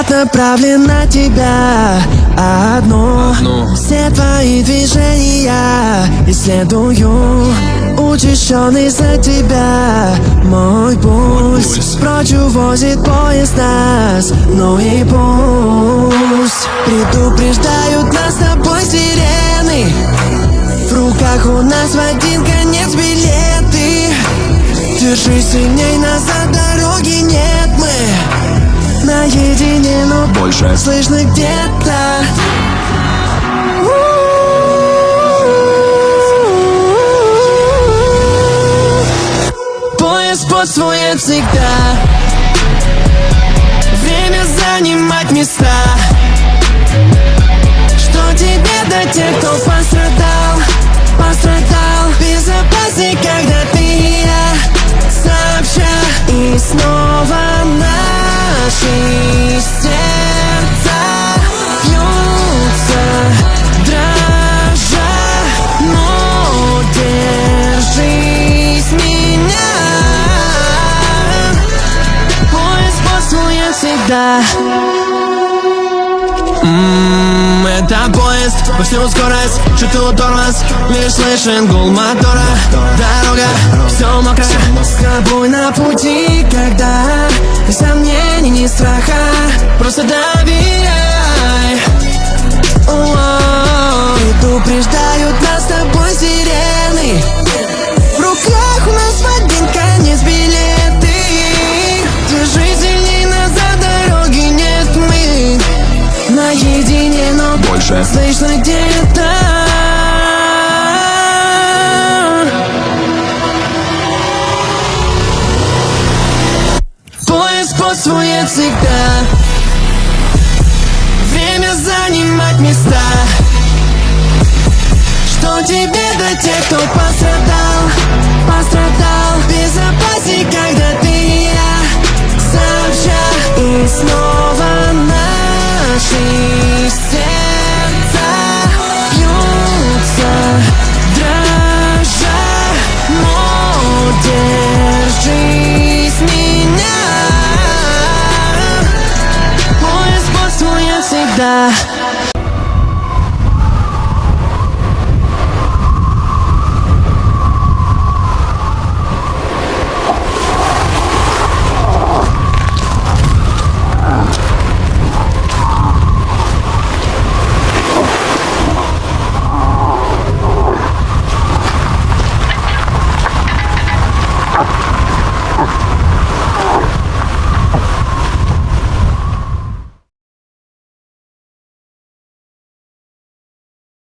взгляд направлен на тебя одну. Все твои движения исследую. Учащенный за тебя мой пульс прочь увозит поезд нас, ну и пусть. Предупреждают нас с тобой сирены. В руках у нас в один конец билеты. Держи сильней, назад дороги нет. Мы наедине, но больше слышно где-то. Поезд пустует всегда. Время занимать места. Что тебе до тех, кто пострадал? Пострадал. Безопасней, когда ты и я сообща. И снова наши сердца бьются, дрожа. Но держись меня. Поезд пустует всегда. Это поезд, во всю скорость, чувствую тормоз. Лишь слышен гул мотора. Дорога, все мокро. С тобой на пути, когда ни сомнений, ни страха. Просто доверяй. Предупреждают нас с тобой сирены. В руках у нас в один конец билеты. Держи сильней, назад дороги нет. Мы наедине, но больше слышно где-то. Поезд пустует всегда. Время занимать места. Что тебе до тех, кто пострадал? Пострадал. Безопасней, когда ты и я сообща. И снова наши сердца бьются, дрожа. Но держись меня. Поезд пустует всегда.